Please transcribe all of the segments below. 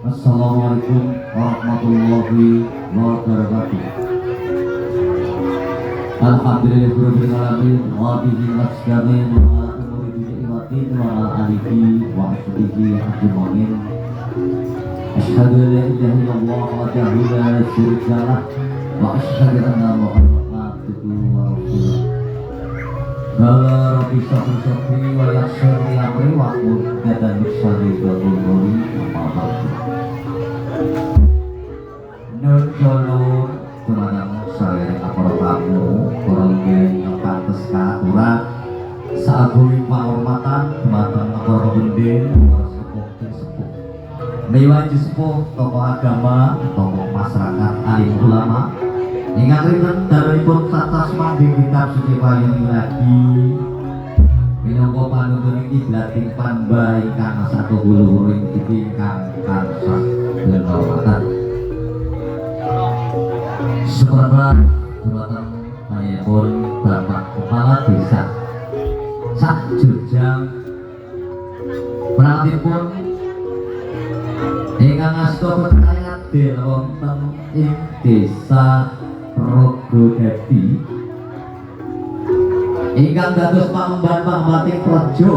Assalamualaikum warahmatullahi wabarakatuh. Alhamdulillahirabbil alamin wa bihi nasta'in wa ala umuri dunya wa ala alihi wa sahbihi ajmain. Asyhadu an la ilaha illallah wahdahu la syarika lah wa asyhadu anna Muhammadan abduhu wa rasuluh. Qala rabbi shrah wa yassir li amri wa hlul 'uqdatam min lisani yafqahu qawli. Nur jalur tumanang saya para tamu orang yang pantes kaaturan saagui penghormatan dumateng para bendin sepuh dewan sepuh tokoh agama tokoh masyarakat alim ulama ingkang rinten darahipun satas manding kitab suci payung lagi minangka panuntun kiblat ing pamba ingkang satu hulu ing ingkang tansah berhormatan seperti dumateng panjenengan Bapak Kepala Desa sak Jurjang pranipun ingkang asta percaya wonten ing Desa Rogodadi ingkang dados pamban-pambating praja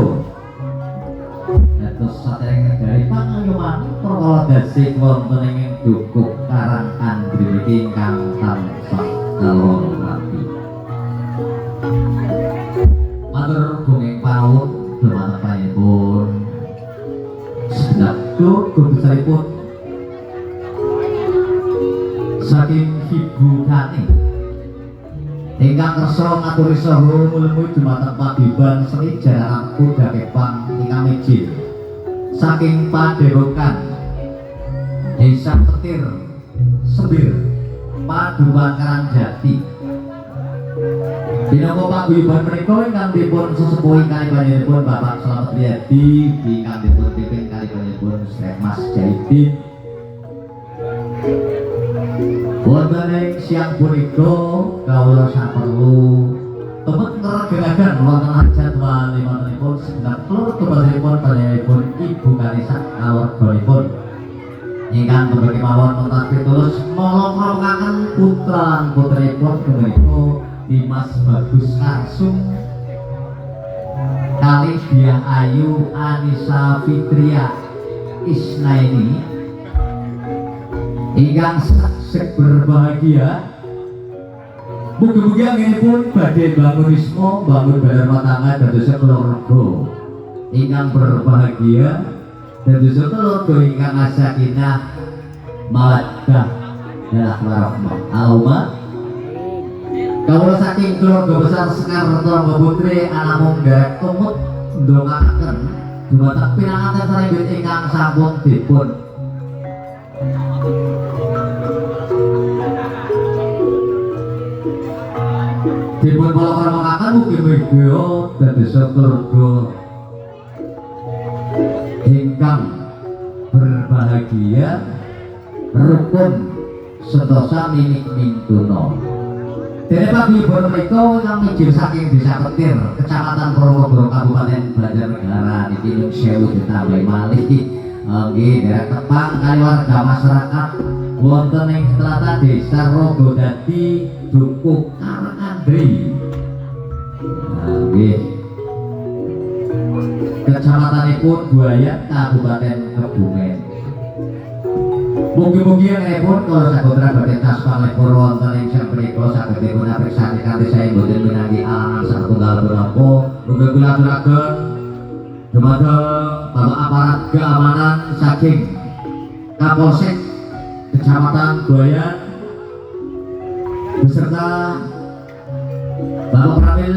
dados sadereng dari pangayuman perkara dasih wonten ing Dukuk Karang Andri ingkang tansah kalormati. Matur gunging paun dumateng panjenengan sedap besaripun saking Ibu Kani ingkang kersa ngaturi saha mulemu dumateng paguyuban Sri Jaranan Kuda Kepang ingkang mijil saking Padepokan Desa Petir Sebir Paduan Karangjati minangka paguyuban menika ingkang dipun sesepuhi kali panjenengan Bapak Slamet Riyadi ingkang dipun pimpin kali panjenengan Syekh Mas Jaidin wonten ing siang punika kawula saperlu tepet ngereganaken wonten hajat walimanipun segenap kelur kepadanya panjenenganipun Ibu Kanisa kawarganipun ingkang berbagai mawon mentas pitulus molong-molongaken putra lan putrinipun punika Dimas Bagus Karsung kali Diah Ayu Anissa Fitria Isnaini ingkang sek berbahagia. Mugi-mugi anggenipun badhe bangun isma bangun rumah tangga dados keluarga ingkang berbahagia dados keluarga ingkang sakinah mawaddah warahmah. Allahumma kawula saking keluarga besar Sekar Rama Putri anak munggah tumut ndongaaken dumateng pinanganten sarebet ingkang sampun dipun kala-kala mugi-mugi dados keluarga ingkang berbahagia rukun sentosa minik mintuna. Dene paguyuban menika ingkang mijil saking Desa Petir, Kecamatan Purwodadi, Kabupaten Banjarnegara niki nun sewu ditambahi malih nggih derek tepang kali warga masyarakat wonten ing tlatah Desa Rogodadi Dukuk Karang Andri nggih Kecamatanipun Buayan Kabupaten Kebumen. Mugi-mugi anggenipun kula saputra badhe tas panglipur wonten ing sapunika saged dipun apreksasi kanthi sae boten menangi alangan satunggal punapa mugi kula aturaken dumateng Bapak aparat keamanan saking Kapolsek Kecamatan Buayan beserta Bapak Pramil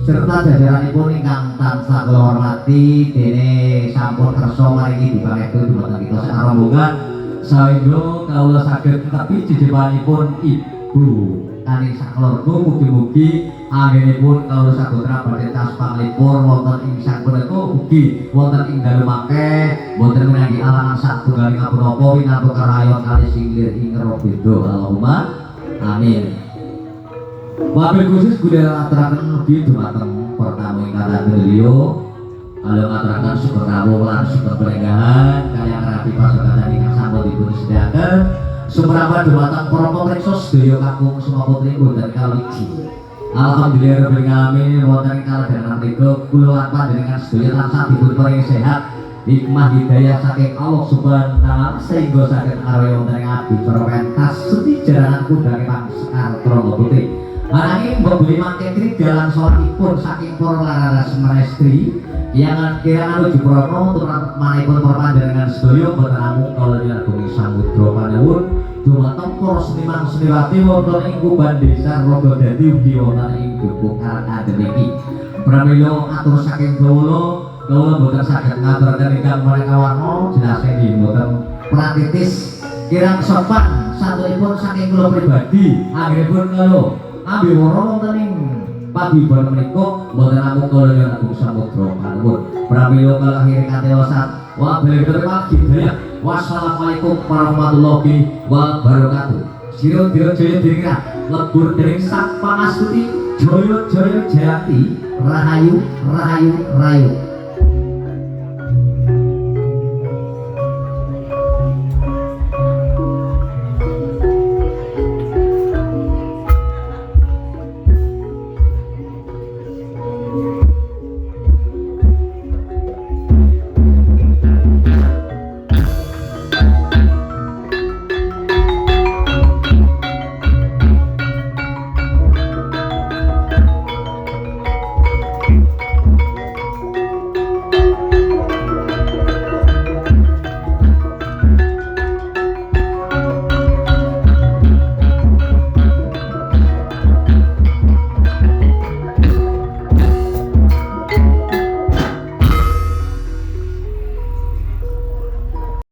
serta jajaranipun ingkang tansah kula hormati dene sampun kersa maringi dipangestu dumateng kita sak rombongan saengga kawula saged nepi jejepanipun Ibu Kani sakeluarga mugi-mugi anggenipun kawula saputra badhe tas panglipur wonten ing sapunika ugi wonten ing dalem akeh boten menanggi alangan satunggaling punapa winantu karayon kali singlir ing robeda. Allahumma amin. Wabil khusus budaya aturaken mugi dumateng pertamu ingkang beliau kalau ngaturaken super tamu lan super pelenggahan kaliyan rapi pasukan disediakan seberapa dumateng para pamirsa sedaya kakung sumaputri boten kaliji. Alhamdulillah rabbil alamin wonten kaladanan menika kula lan panjenengan sedaya tansah dipunparingi sehat hikmah hidayah saking Allah Subhanahu wa taala sehingga saged areya wonten ing adi pentas sedi jaranan kudane Sekar Tronggo Putih. Ananging mbok beli mangke dalan salatipun saking para laras menestri yang kirang nuju prono untuk manipun para panjenengan sedaya boten namung kala nyambungi samudra panuwun dumateng para seniman seniwati wonten ing Kuban Desa Rogodadi ugi wonten ing Gubuk Karang Aden iki. Pramila atur saking kawula boten saged ngaturaken ingkang mereka warna jelas nggih boten pratitis kirang sopan satunipun saking kula pribadi anggenipun kula ambil woro wonten ing paguyuban menika boten namung kala nyambung samudra panuwun. Pramila kalahir kateosan wa bilih hidayah. Wassalamualaikum warahmatullahi wabarakatuh. Sira dirajaya dingrat lebur dening sang pangastuti jaya jaya jayati rahayu rahayu rayu.